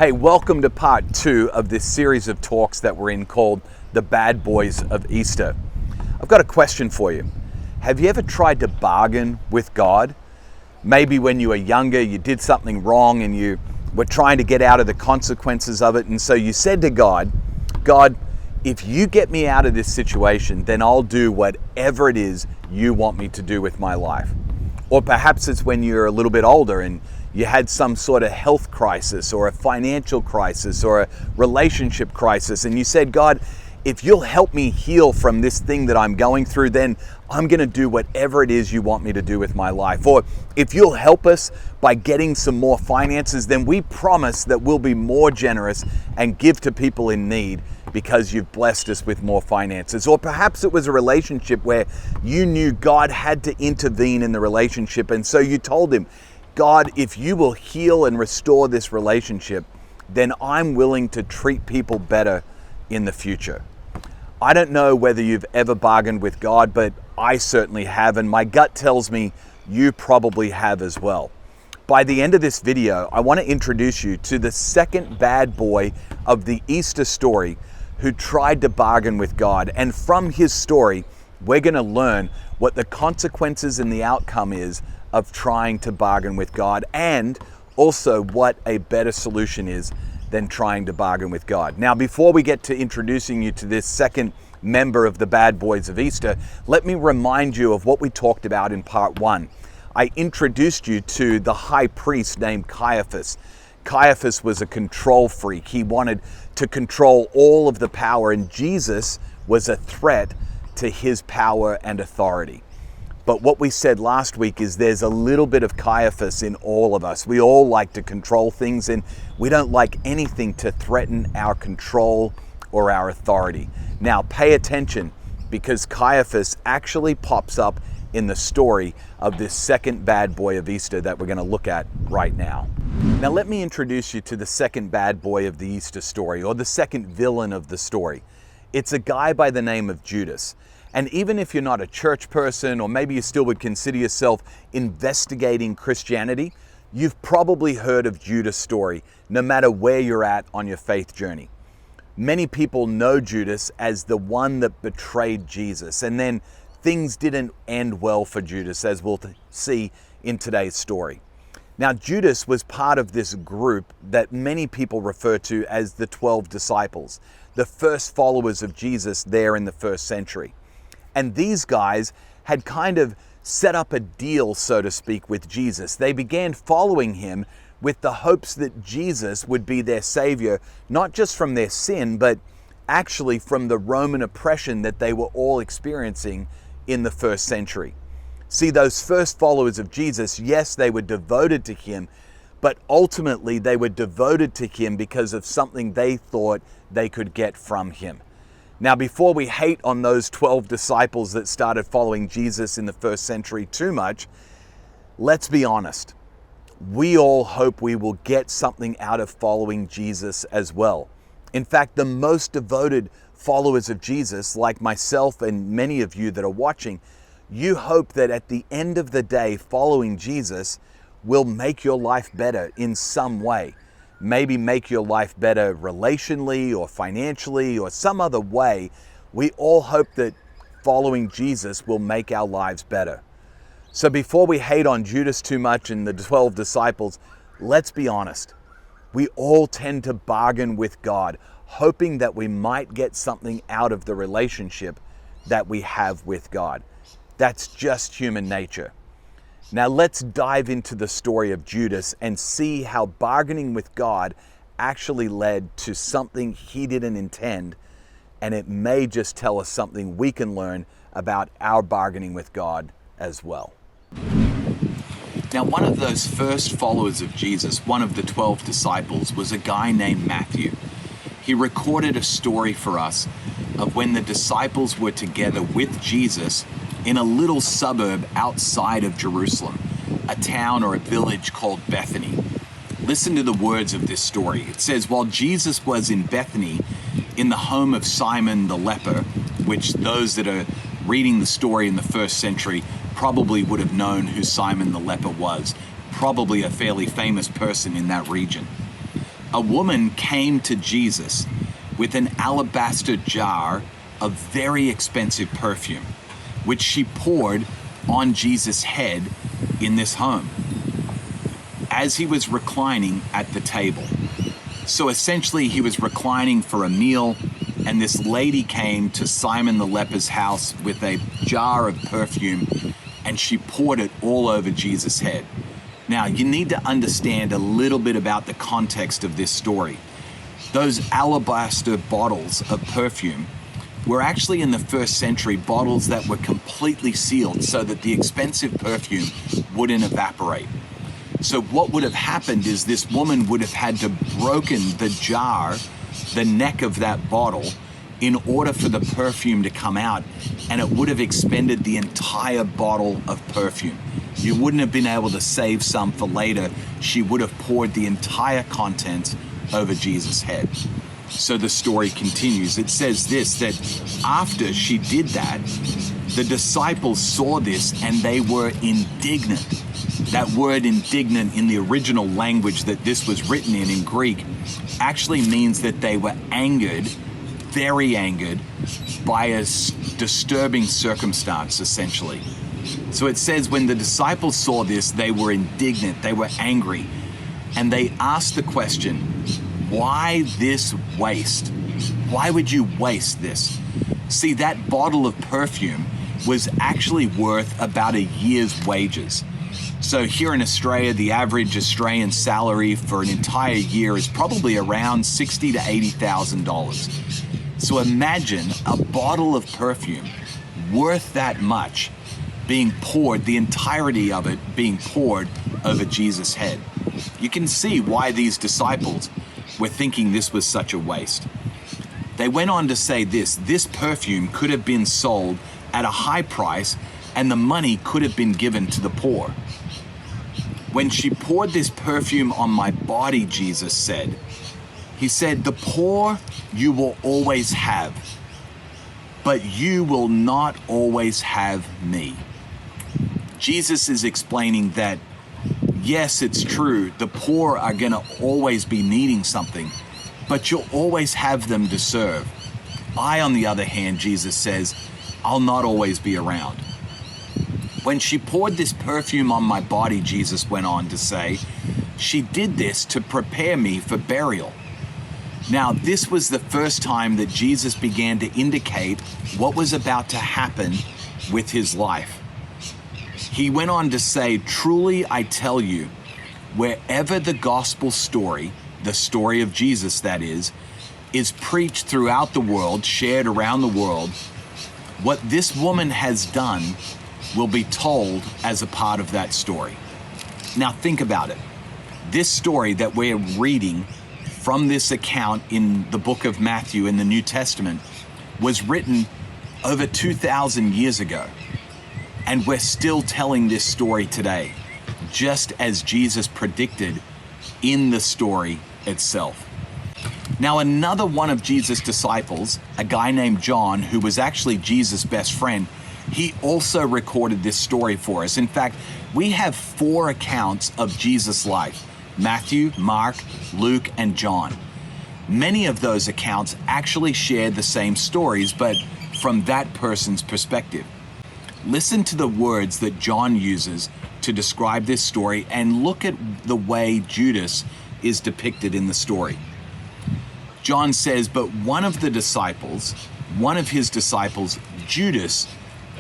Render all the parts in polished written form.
Hey, welcome to part 2 of this series of talks that we're in called The Bad Boys of Easter. I've got a question for you. Have you ever tried to bargain with God? Maybe when you were younger, you did something wrong and you were trying to get out of the consequences of it. And so you said to God, if you get me out of this situation, then I'll do whatever it is you want me to do with my life. Or perhaps it's when you're a little bit older and you had some sort of health crisis or a financial crisis or a relationship crisis, and you said, God, if you'll help me heal from this thing that I'm going through, then I'm going to do whatever it is you want me to do with my life. Or if you'll help us by getting some more finances, then we promise that we'll be more generous and give to people in need because you've blessed us with more finances. Or perhaps it was a relationship where you knew God had to intervene in the relationship, and so you told him, God, if you will heal and restore this relationship, then I'm willing to treat people better in the future. I don't know whether you've ever bargained with God, but I certainly have, and my gut tells me you probably have as well. By the end of this video, I want to introduce you to the second bad boy of the Easter story who tried to bargain with God. And from his story, we're going to learn what the consequences and the outcome is of trying to bargain with God, and also what a better solution is than trying to bargain with God. Now, before we get to introducing you to this second member of the Bad Boys of Easter, let me remind you of what we talked about in part 1. I introduced you to the high priest named Caiaphas. Caiaphas was a control freak. He wanted to control all of the power, and Jesus was a threat to his power and authority. But what we said last week is there's a little bit of Caiaphas in all of us. We all like to control things, and we don't like anything to threaten our control or our authority. Now pay attention, because Caiaphas actually pops up in the story of this second bad boy of Easter that we're going to look at right now. Now let me introduce you to the second bad boy of the Easter story, or the second villain of the story. It's a guy by the name of Judas. And even if you're not a church person, or maybe you still would consider yourself investigating Christianity, you've probably heard of Judas' story, no matter where you're at on your faith journey. Many people know Judas as the one that betrayed Jesus, and then things didn't end well for Judas, as we'll see in today's story. Now, Judas was part of this group that many people refer to as the 12 disciples, the first followers of Jesus there in the first century. And these guys had kind of set up a deal, so to speak, with Jesus. They began following him with the hopes that Jesus would be their savior, not just from their sin, but actually from the Roman oppression that they were all experiencing in the first century. See, those first followers of Jesus, yes, they were devoted to him, but ultimately they were devoted to him because of something they thought they could get from him. Now, before we hate on those 12 disciples that started following Jesus in the first century too much, let's be honest. We all hope we will get something out of following Jesus as well. In fact, the most devoted followers of Jesus, like myself and many of you that are watching, you hope that at the end of the day, following Jesus will make your life better in some way. Maybe make your life better relationally or financially or some other way. We all hope that following Jesus will make our lives better. So before we hate on Judas too much and the 12 disciples, let's be honest. We all tend to bargain with God, hoping that we might get something out of the relationship that we have with God. That's just human nature. Now let's dive into the story of Judas and see how bargaining with God actually led to something he didn't intend, and it may just tell us something we can learn about our bargaining with God as well. Now, one of those first followers of Jesus, one of the 12 disciples, was a guy named Matthew. He recorded a story for us of when the disciples were together with Jesus in a little suburb outside of Jerusalem, a town or a village called Bethany. Listen to the words of this story. It says, while Jesus was in Bethany, in the home of Simon the leper, which those that are reading the story in the first century probably would have known who Simon the leper was, probably a fairly famous person in that region. A woman came to Jesus with an alabaster jar of very expensive perfume, which she poured on Jesus' head in this home as he was reclining at the table. So essentially, he was reclining for a meal, and this lady came to Simon the leper's house with a jar of perfume, and she poured it all over Jesus' head. Now, you need to understand a little bit about the context of this story. Those alabaster bottles of perfume were actually in the first century bottles that were completely sealed so that the expensive perfume wouldn't evaporate. So what would have happened is this woman would have had to broken the jar, the neck of that bottle, in order for the perfume to come out, and it would have expended the entire bottle of perfume. You wouldn't have been able to save some for later. She would have poured the entire contents over Jesus' head. So the story continues. It says this, that after she did that, the disciples saw this and they were indignant. That word indignant in the original language that this was written in Greek, actually means that they were angered, very angered, by a disturbing circumstance, essentially. So it says when the disciples saw this, they were indignant, they were angry, and they asked the question, why this waste? Why would you waste this? See, that bottle of perfume was actually worth about a year's wages. So here in Australia, the average Australian salary for an entire year is probably around $60,000 to $80,000. So imagine a bottle of perfume worth that much being poured, the entirety of it being poured over Jesus' head. You can see why these disciples were thinking this was such a waste. They went on to say this perfume could have been sold at a high price and the money could have been given to the poor. When she poured this perfume on my body, Jesus said, he said, the poor you will always have, but you will not always have me. Jesus is explaining that, yes, it's true, the poor are going to always be needing something, but you'll always have them to serve. I, on the other hand, Jesus says, I'll not always be around. When she poured this perfume on my body, Jesus went on to say, she did this to prepare me for burial. Now, this was the first time that Jesus began to indicate what was about to happen with his life. He went on to say, truly I tell you, wherever the gospel story, the story of Jesus that is preached throughout the world, shared around the world, what this woman has done will be told as a part of that story. Now think about it. This story that we're reading from this account in the book of Matthew in the New Testament was written over 2,000 years ago. And we're still telling this story today, just as Jesus predicted in the story itself. Now, another one of Jesus' disciples, a guy named John, who was actually Jesus' best friend, he also recorded this story for us. In fact, we have 4 accounts of Jesus' life: Matthew, Mark, Luke, and John. Many of those accounts actually share the same stories, but from that person's perspective. Listen to the words that John uses to describe this story and look at the way Judas is depicted in the story. John says, but one of his disciples, Judas,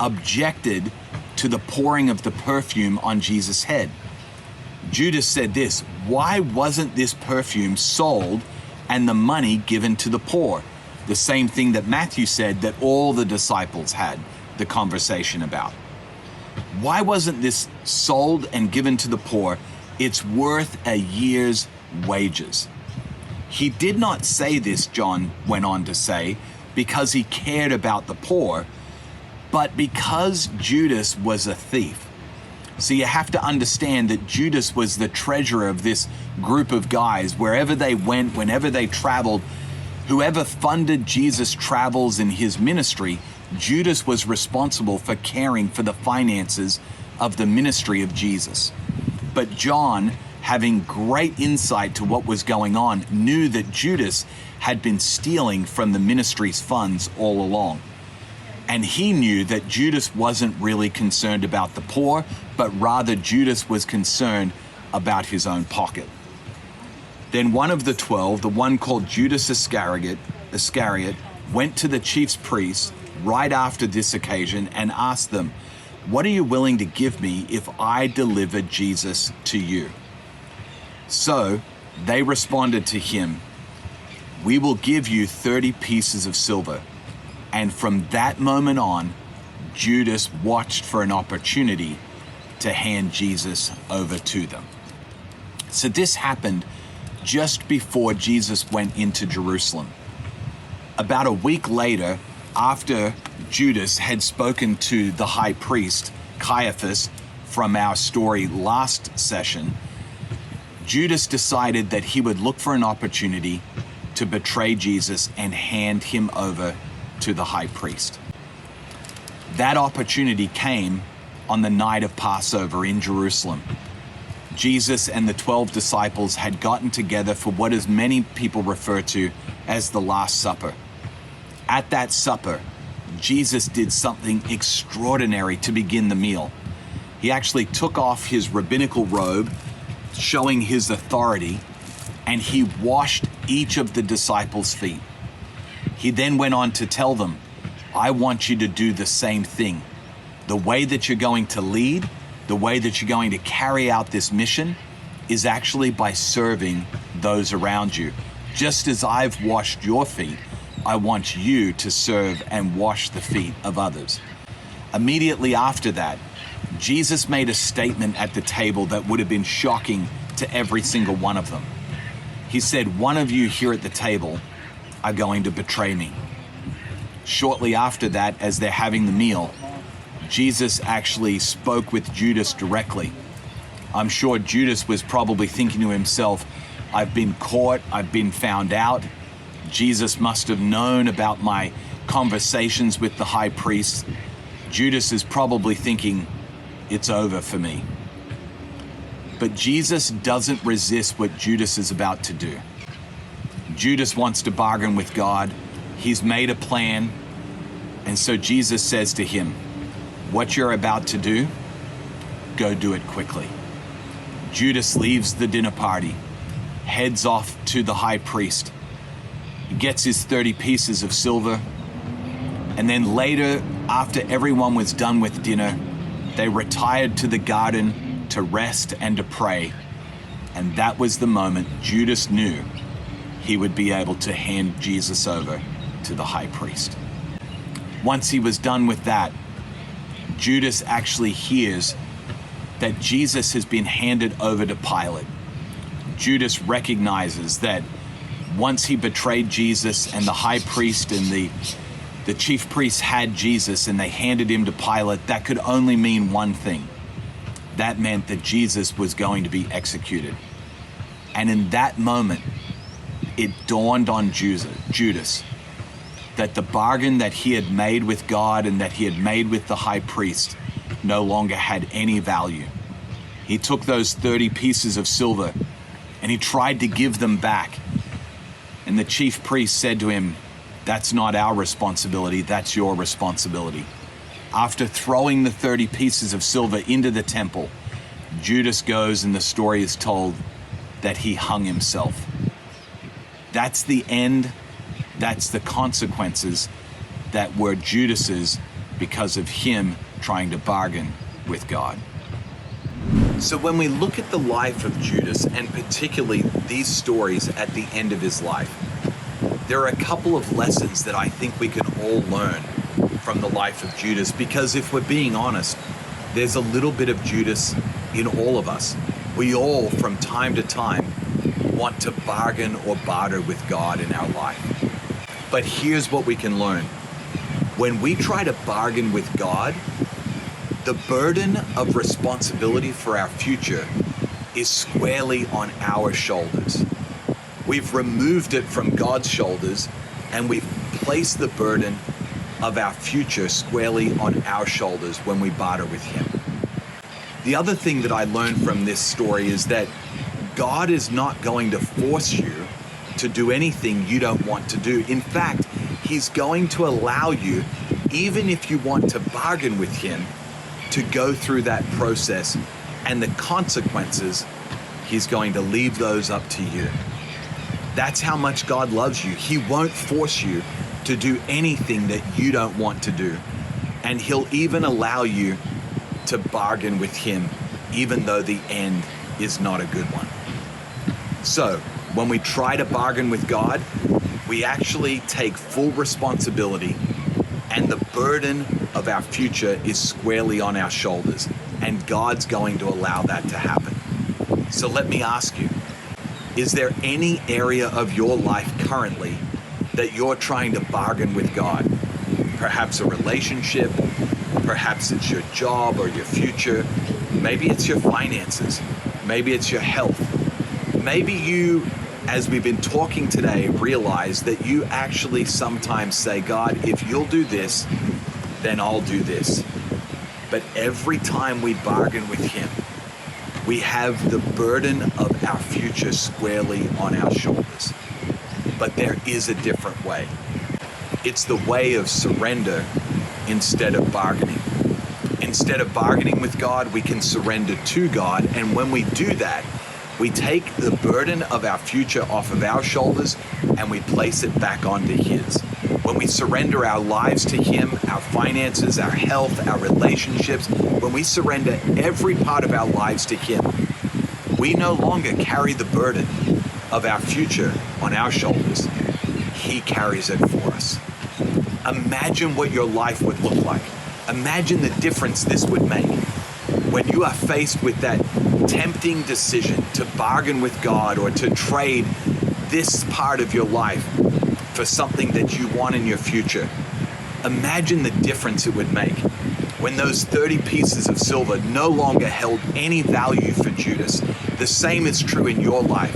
objected to the pouring of the perfume on Jesus' head. Judas said this, why wasn't this perfume sold and the money given to the poor? The same thing that Matthew said that all the disciples had the conversation about. Why wasn't this sold and given to the poor? It's worth a year's wages. He did not say this, John went on to say, because he cared about the poor, but because Judas was a thief. So you have to understand that Judas was the treasurer of this group of guys. Wherever they went, whenever they traveled, whoever funded Jesus' travels in his ministry, Judas was responsible for caring for the finances of the ministry of Jesus. But John having great insight to what was going on, knew that Judas had been stealing from the ministry's funds all along. And he knew that Judas wasn't really concerned about the poor, but rather Judas was concerned about his own pocket. Then one of the 12, the one called Judas Iscariot, went to the chief priests right after this occasion and asked them, "What are you willing to give me if I deliver Jesus to you?" So they responded to him, "We will give you 30 pieces of silver." And from that moment on, Judas watched for an opportunity to hand Jesus over to them. So this happened just before Jesus went into Jerusalem. About a week later, after Judas had spoken to the high priest, Caiaphas, from our story last session, Judas decided that he would look for an opportunity to betray Jesus and hand him over to the high priest. That opportunity came on the night of Passover in Jerusalem. Jesus and the 12 disciples had gotten together for what as many people refer to as the Last Supper. At that supper, Jesus did something extraordinary to begin the meal. He actually took off his rabbinical robe, showing his authority, and he washed each of the disciples' feet. He then went on to tell them, "I want you to do the same thing. The way that you're going to lead, the way that you're going to carry out this mission is actually by serving those around you. Just as I've washed your feet, I want you to serve and wash the feet of others." Immediately after that, Jesus made a statement at the table that would have been shocking to every single one of them. He said, "One of you here at the table are going to betray me." Shortly after that, as they're having the meal, Jesus actually spoke with Judas directly. I'm sure Judas was probably thinking to himself, "I've been caught, I've been found out. Jesus must have known about my conversations with the high priest." Judas is probably thinking, "It's over for me." But Jesus doesn't resist what Judas is about to do. Judas wants to bargain with God. He's made a plan. And so Jesus says to him, "What you're about to do, go do it quickly." Judas leaves the dinner party, heads off to the high priest. He gets his 30 pieces of silver. And then later, after everyone was done with dinner, they retired to the garden to rest and to pray. And that was the moment Judas knew he would be able to hand Jesus over to the high priest. Once he was done with that, Judas actually hears that Jesus has been handed over to Pilate. Judas recognizes that once he betrayed Jesus and the high priest and the chief priests had Jesus and they handed him to Pilate, that could only mean one thing. That meant that Jesus was going to be executed. And in that moment, it dawned on Judas that the bargain that he had made with God and that he had made with the high priest no longer had any value. He took those 30 pieces of silver and he tried to give them back. And the chief priest said to him, "That's not our responsibility, that's your responsibility." After throwing the 30 pieces of silver into the temple, Judas goes and the story is told that he hung himself. That's the end, that's the consequences that were Judas's because of him trying to bargain with God. So when we look at the life of Judas, and particularly these stories at the end of his life, there are a couple of lessons that I think we can all learn from the life of Judas, because if we're being honest, there's a little bit of Judas in all of us. We all, from time to time, want to bargain or barter with God in our life. But here's what we can learn. When we try to bargain with God, the burden of responsibility for our future is squarely on our shoulders. We've removed it from God's shoulders and we've placed the burden of our future squarely on our shoulders when we barter with Him. The other thing that I learned from this story is that God is not going to force you to do anything you don't want to do. In fact, he's going to allow you, even if you want to bargain with him, to go through that process, and the consequences, he's going to leave those up to you. That's how much God loves you. He won't force you to do anything that you don't want to do. And he'll even allow you to bargain with him, even though the end is not a good one. So, when we try to bargain with God, we actually take full responsibility, and the burden of our future is squarely on our shoulders, and God's going to allow that to happen. So let me ask you, is there any area of your life currently that you're trying to bargain with God? Perhaps a relationship, perhaps it's your job or your future, maybe it's your finances, maybe it's your health. Maybe you, as we've been talking today, realize that you actually sometimes say, God, if you'll do this, then I'll do this. But every time we bargain with him, we have the burden of our future squarely on our shoulders. But there is a different way. It's the way of surrender instead of bargaining. Instead of bargaining with God, we can surrender to God. And when we do that, we take the burden of our future off of our shoulders and we place it back onto his. When we surrender our lives to him, our finances, our health, our relationships, when we surrender every part of our lives to him, we no longer carry the burden of our future on our shoulders. He carries it for us. Imagine what your life would look like. Imagine the difference this would make when you are faced with that tempting decision to bargain with God or to trade this part of your life for something that you want in your future. Imagine the difference it would make when those 30 pieces of silver no longer held any value for Judas. The same is true in your life.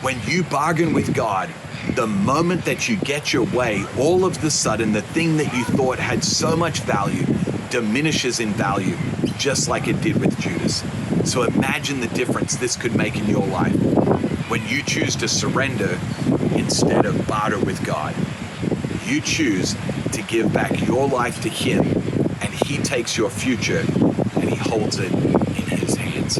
When you bargain with God, the moment that you get your way, all of the sudden, the thing that you thought had so much value diminishes in value, just like it did with Judas. So imagine the difference this could make in your life when you choose to surrender instead of barter with God. You choose to give back your life to him, and he takes your future and he holds it in his hands.